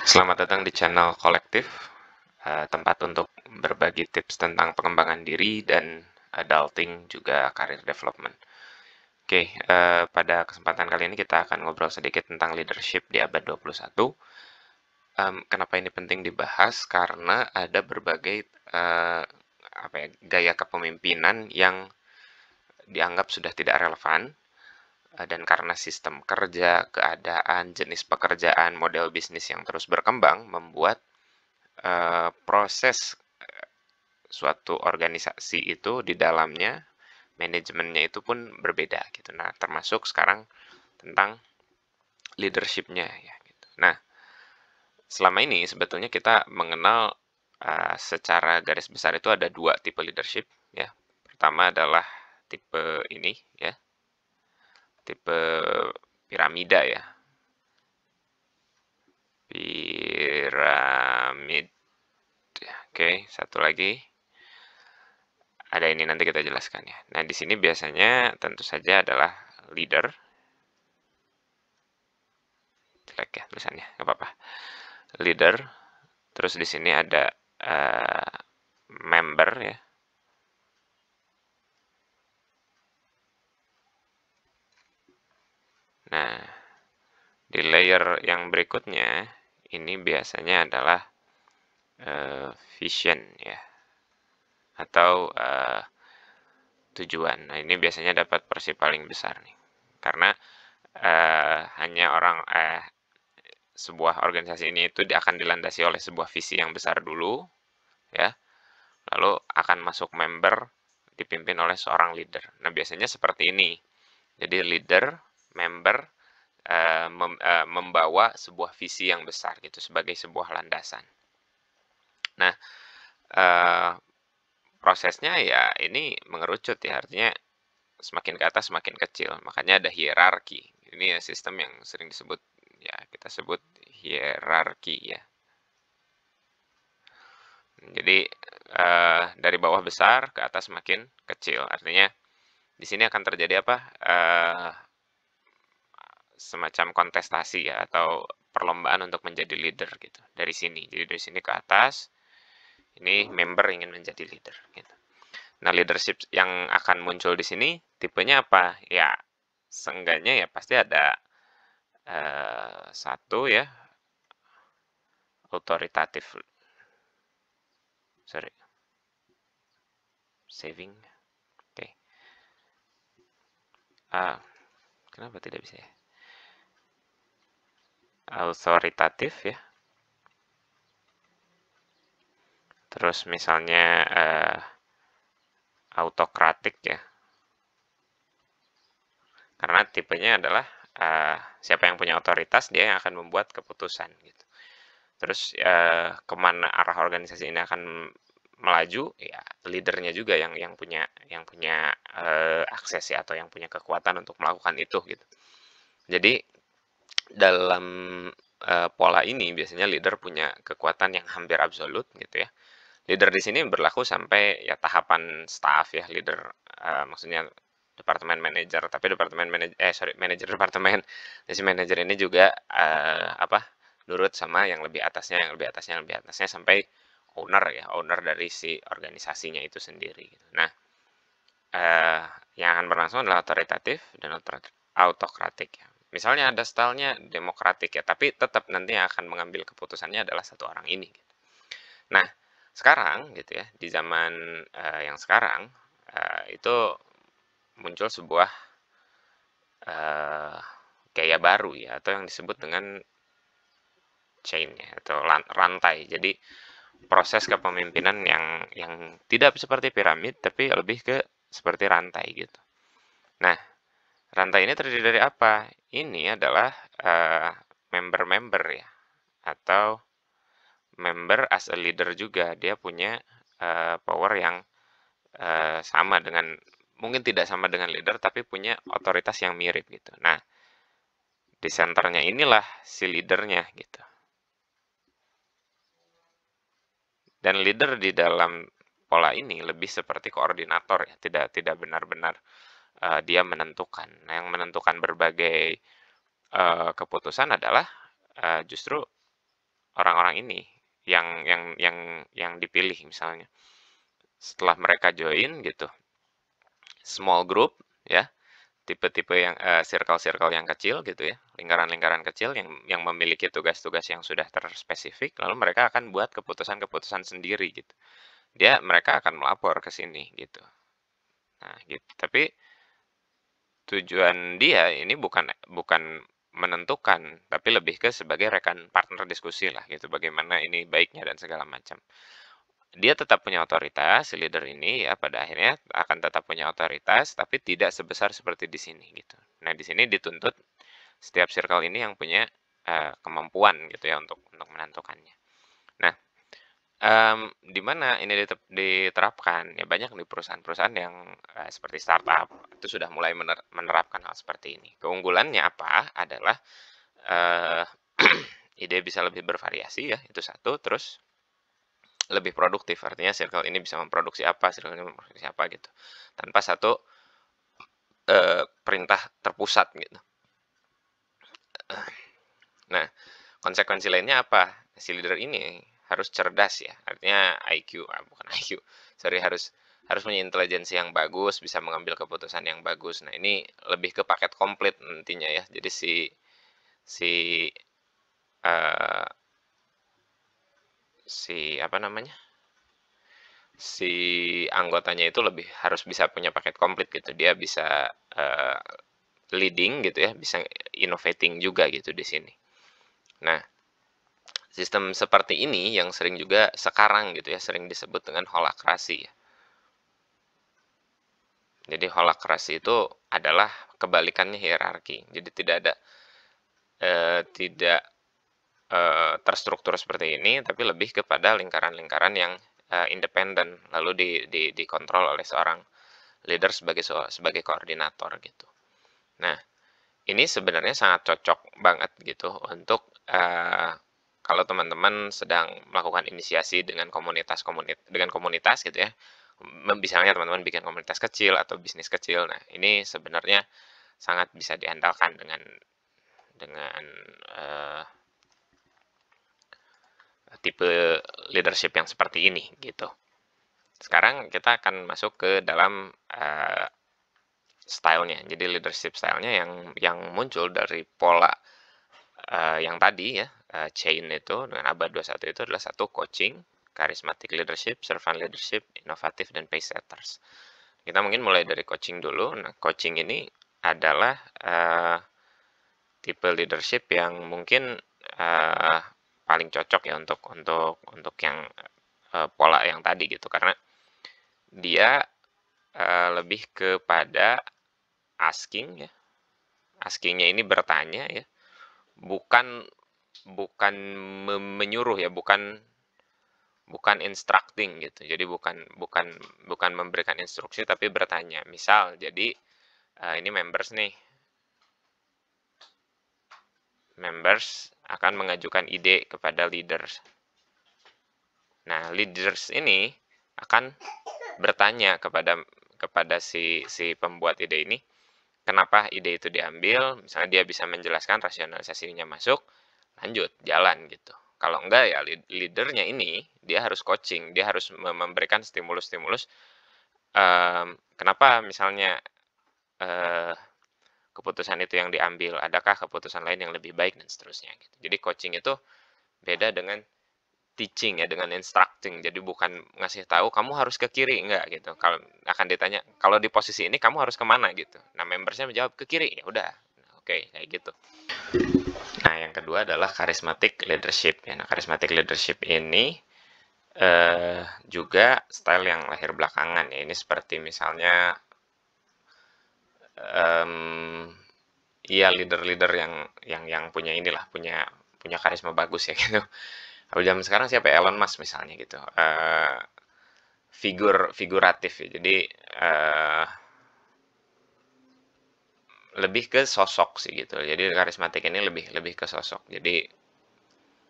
Selamat datang di channel Kolektif, tempat untuk berbagi tips tentang pengembangan diri dan adulting juga career development. Oke, pada kesempatan kali ini kita akan ngobrol sedikit tentang leadership di abad 21. Kenapa ini penting dibahas? Karena ada berbagai gaya kepemimpinan yang dianggap sudah tidak relevan, dan karena sistem kerja, keadaan, jenis pekerjaan, model bisnis yang terus berkembang membuat proses suatu organisasi itu di dalamnya manajemennya itu pun berbeda gitu. Nah, termasuk sekarang tentang leadership-nya ya gitu. Nah, selama ini sebetulnya kita mengenal secara garis besar itu ada dua tipe leadership ya. Pertama adalah tipe ini ya, tipe piramida ya. Piramid. Oke, satu lagi. Ada ini nanti kita jelaskan ya. Nah, di sini biasanya tentu saja adalah leader. Jelek ya tulisannya, nggak apa-apa. Leader. Terus di sini ada member ya. Nah, di layer yang berikutnya ini biasanya adalah vision ya, atau tujuan. Nah, ini biasanya dapat porsi paling besar nih, karena hanya sebuah organisasi ini itu akan dilandasi oleh sebuah visi yang besar dulu ya, lalu akan masuk member dipimpin oleh seorang leader. Nah, biasanya seperti ini. Jadi leader, member membawa sebuah visi yang besar gitu sebagai sebuah landasan. Nah, prosesnya ya ini mengerucut ya, artinya semakin ke atas semakin kecil. Makanya ada hierarki. Ini ya sistem yang sering disebut ya, kita sebut hierarki ya. Jadi dari bawah besar ke atas semakin kecil. Artinya di sini akan terjadi apa? Semacam kontestasi ya, atau perlombaan untuk menjadi leader gitu. Dari sini. Jadi dari sini ke atas ini member ingin menjadi leader gitu. Nah, leadership yang akan muncul di sini tipenya apa? Ya, seenggaknya ya pasti ada satu ya, autoritatif. Sorry. Saving. Oke. Kenapa tidak bisa ya? Autoritatif ya. Terus misalnya autokratik ya. Karena tipenya adalah siapa yang punya otoritas dia yang akan membuat keputusan gitu. Terus kemana arah organisasi ini akan melaju ya, leadernya juga yang punya akses ya, atau yang punya kekuatan untuk melakukan itu gitu. Jadi dalam pola ini biasanya leader punya kekuatan yang hampir absolut gitu ya. Leader di sini berlaku sampai ya tahapan staff ya, leader maksudnya departemen manajer, tapi manajer departemen. Jadi manajer ini juga nurut sama yang lebih atasnya, yang lebih atasnya, yang lebih atasnya, sampai owner ya, owner dari si organisasinya itu sendiri. Nah, yang akan berlangsung adalah otoritatif dan autokratik ya. Misalnya ada stylenya demokratik ya, tapi tetap nanti yang akan mengambil keputusannya adalah satu orang ini. Nah, sekarang gitu ya, di zaman yang sekarang itu muncul sebuah gaya baru ya, atau yang disebut dengan chain ya, atau rantai. Jadi proses kepemimpinan yang tidak seperti piramid, tapi lebih ke seperti rantai gitu. Nah, rantai ini terdiri dari apa? Ini adalah member-member ya, atau member as a leader juga. Dia punya power yang sama dengan, mungkin tidak sama dengan leader, tapi punya otoritas yang mirip gitu. Nah, di senternya inilah si leadernya gitu. Dan leader di dalam pola ini lebih seperti koordinator ya, tidak benar-benar dia menentukan. Nah, yang menentukan berbagai keputusan adalah justru orang-orang ini yang dipilih misalnya. Setelah mereka join gitu, small group ya, tipe-tipe yang circle-circle yang kecil gitu ya, lingkaran-lingkaran kecil yang memiliki tugas-tugas yang sudah terspesifik, lalu mereka akan buat keputusan-keputusan sendiri gitu. Mereka akan melapor ke sini gitu. Nah, gitu. Tapi tujuan dia ini bukan bukan menentukan, tapi lebih ke sebagai rekan partner diskusi lah gitu, bagaimana ini baiknya dan segala macam. Dia tetap punya otoritas, si leader ini ya pada akhirnya akan tetap punya otoritas, tapi tidak sebesar seperti di sini gitu. Nah, di sini dituntut setiap circle ini yang punya kemampuan gitu ya untuk menentukannya. Nah, di mana ini diterapkan? Ya banyak di perusahaan-perusahaan yang seperti startup itu sudah mulai menerapkan hal seperti ini. Keunggulannya apa? Adalah uh, ide bisa lebih bervariasi ya, itu satu. Terus lebih produktif, artinya circle ini bisa memproduksi apa, circle ini memproduksi apa gitu, tanpa satu perintah terpusat gitu. Nah, konsekuensi lainnya apa? Si leader ini harus cerdas ya, artinya IQ, bukan IQ, sorry, harus punya intelijensi yang bagus, bisa mengambil keputusan yang bagus. Nah, ini lebih ke paket komplit nantinya ya. Jadi si uh, si apa namanya? Si anggotanya itu lebih harus bisa punya paket komplit gitu. Dia bisa leading gitu ya, bisa innovating juga gitu di sini. Nah, sistem seperti ini yang sering juga sekarang gitu ya, sering disebut dengan holakrasi ya. Jadi holakrasi itu adalah kebalikannya hierarki. Jadi tidak terstruktur seperti ini, tapi lebih kepada lingkaran-lingkaran yang independen, lalu dikontrol oleh seorang leader sebagai koordinator gitu. Nah, ini sebenarnya sangat cocok banget gitu untuk kalau teman-teman sedang melakukan inisiasi dengan komunitas gitu ya. Misalnya teman-teman bikin komunitas kecil atau bisnis kecil. Nah, ini sebenarnya sangat bisa diandalkan dengan tipe leadership yang seperti ini gitu. Sekarang kita akan masuk ke dalam stylenya. Jadi leadership stylenya yang muncul dari pola yang tadi ya, chain itu dengan abad 21 itu adalah satu coaching, charismatic leadership, servant leadership, inovatif, dan pace setters. Kita mungkin mulai dari coaching dulu. Nah, coaching ini adalah tipe leadership yang mungkin paling cocok ya untuk yang pola yang tadi gitu, karena dia lebih kepada asking ya. Askingnya ini bertanya ya, bukan menyuruh ya, bukan instructing gitu. Jadi bukan memberikan instruksi tapi bertanya. Misal, jadi ini members akan mengajukan ide kepada leaders. Nah, leaders ini akan bertanya kepada si pembuat ide ini, kenapa ide itu diambil, misalnya dia bisa menjelaskan rasionalisasinya masuk, lanjut, jalan gitu. Kalau enggak ya leadernya ini, dia harus coaching, dia harus memberikan stimulus-stimulus, kenapa misalnya keputusan itu yang diambil, adakah keputusan lain yang lebih baik, dan seterusnya gitu. Jadi coaching itu beda dengan teaching ya, dengan instructing. Jadi bukan ngasih tahu kamu harus ke kiri, enggak gitu. Kalau akan ditanya kalau di posisi ini kamu harus kemana gitu. Nah, membersnya menjawab ke kiri, ya udah. Oke, kayak gitu. Nah, yang kedua adalah charismatic leadership ya. Nah, charismatic leadership ini juga style yang lahir belakangan ya. Ini seperti misalnya iya, leader-leader yang punya inilah, punya karisma bagus ya gitu. Kalau zaman sekarang siapa ya? Elon Musk misalnya gitu. Figuratif ya. Jadi lebih ke sosok sih gitu. Jadi karismatik ini lebih ke sosok. Jadi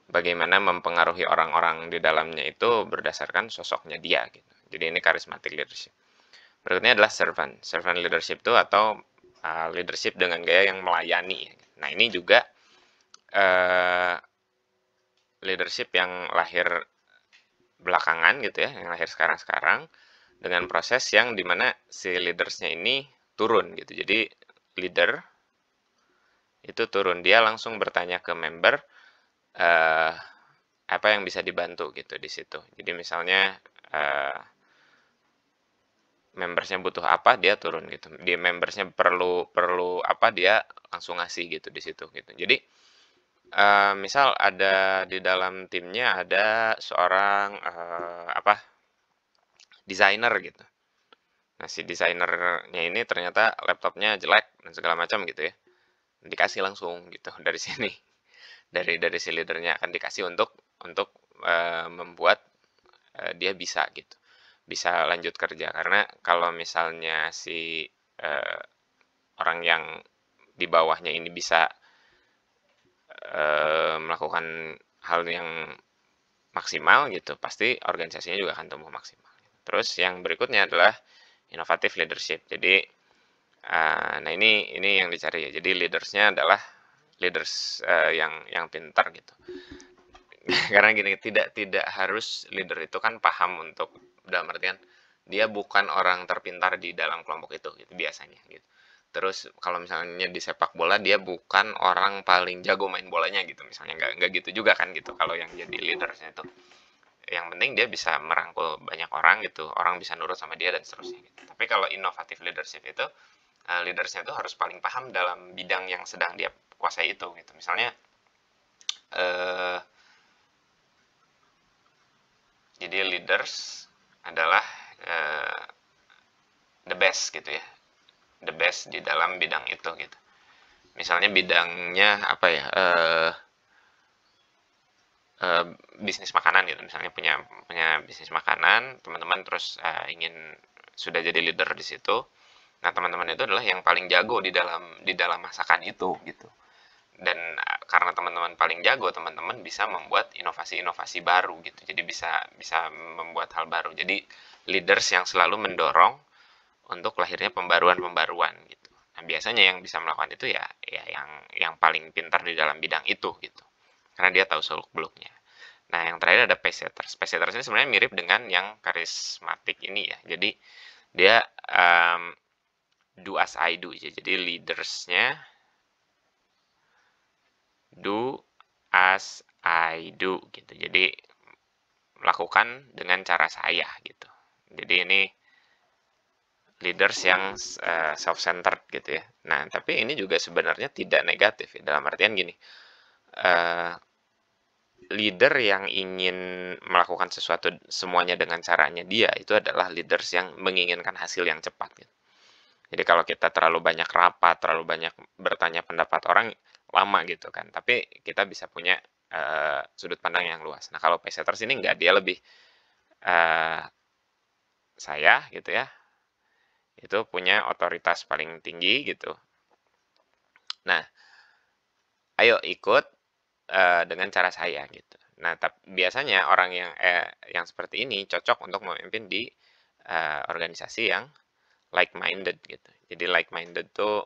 bagaimana mempengaruhi orang-orang di dalamnya itu berdasarkan sosoknya dia gitu. Jadi ini charismatic leadership. Berikutnya adalah servant leadership itu atau leadership dengan gaya yang melayani. Nah, ini juga leadership yang lahir belakangan gitu ya, yang lahir sekarang-sekarang, dengan proses yang dimana si leadersnya ini turun gitu. Jadi leader itu turun, dia langsung bertanya ke member apa yang bisa dibantu gitu di situ. Jadi misalnya membersnya butuh apa, dia turun gitu. Dia membersnya perlu apa, dia langsung ngasih gitu di situ gitu. Jadi misal ada di dalam timnya ada seorang desainer gitu. Nah, si desainernya ini ternyata laptopnya jelek dan segala macam gitu ya. Dikasih langsung gitu dari sini. Dari si leadernya akan dikasih untuk membuat dia bisa gitu. Bisa lanjut kerja, karena kalau misalnya si orang yang di bawahnya ini bisa melakukan hal yang maksimal gitu, pasti organisasinya juga akan tumbuh maksimal. Terus yang berikutnya adalah inovatif leadership. Jadi nah ini yang dicari ya. Jadi leadersnya adalah leaders yang pintar gitu. Karena gini, tidak harus leader itu kan paham untuk, dalam artian dia bukan orang terpintar di dalam kelompok itu gitu biasanya gitu. Terus kalau misalnya di sepak bola dia bukan orang paling jago main bolanya gitu misalnya, nggak gitu juga kan gitu kalau yang jadi leadersnya itu. Yang penting dia bisa merangkul banyak orang gitu, orang bisa nurut sama dia dan seterusnya gitu. Tapi kalau inovatif leadership itu leadersnya itu harus paling paham dalam bidang yang sedang dia kuasai itu gitu. Misalnya jadi leaders adalah the best gitu ya, the best di dalam bidang itu gitu. Misalnya bidangnya apa ya, bisnis makanan gitu, misalnya punya bisnis makanan, teman-teman terus ingin sudah jadi leader di situ. Nah, teman-teman itu adalah yang paling jago di dalam masakan itu gitu. Dan karena teman-teman paling jago, teman-teman bisa membuat inovasi-inovasi baru gitu. Jadi bisa membuat hal baru. Jadi leaders yang selalu mendorong untuk lahirnya pembaruan-pembaruan gitu. Nah, biasanya yang bisa melakukan itu ya yang paling pintar di dalam bidang itu gitu. Karena dia tahu seluk-beluknya. Nah, yang terakhir ada pace setters. Pace setters ini sebenarnya mirip dengan yang karismatik ini ya. Jadi dia do as I do. Jadi leadersnya do as I do gitu. Jadi lakukan dengan cara saya gitu. Jadi ini leaders yang self-centered gitu ya. Nah, tapi ini juga sebenarnya tidak negatif ya. Dalam artian gini, leader yang ingin melakukan sesuatu semuanya dengan caranya dia, itu adalah leaders yang menginginkan hasil yang cepat gitu. Jadi kalau kita terlalu banyak rapat, terlalu banyak bertanya pendapat orang, lama gitu kan. Tapi kita bisa punya sudut pandang yang luas. Nah, kalau pace setters ini enggak, dia lebih saya gitu ya, itu punya otoritas paling tinggi gitu. Nah, ayo ikut dengan cara saya gitu. Nah, biasanya orang yang seperti ini cocok untuk memimpin di organisasi yang like-minded gitu. Jadi like-minded tuh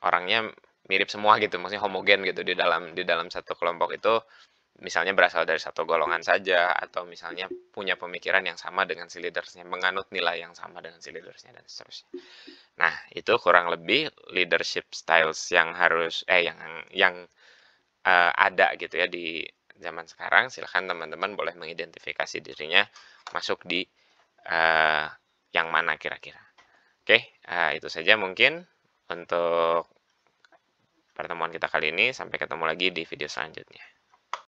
orangnya mirip semua gitu, maksudnya homogen gitu di dalam satu kelompok itu, misalnya berasal dari satu golongan saja, atau misalnya punya pemikiran yang sama dengan si leadersnya, menganut nilai yang sama dengan si leadersnya dan seterusnya. Nah, itu kurang lebih leadership styles yang harus yang ada gitu ya di zaman sekarang. Silahkan teman-teman boleh mengidentifikasi dirinya masuk di yang mana kira-kira. Oke, itu saja mungkin untuk pertemuan kita kali ini. Sampai ketemu lagi di video selanjutnya.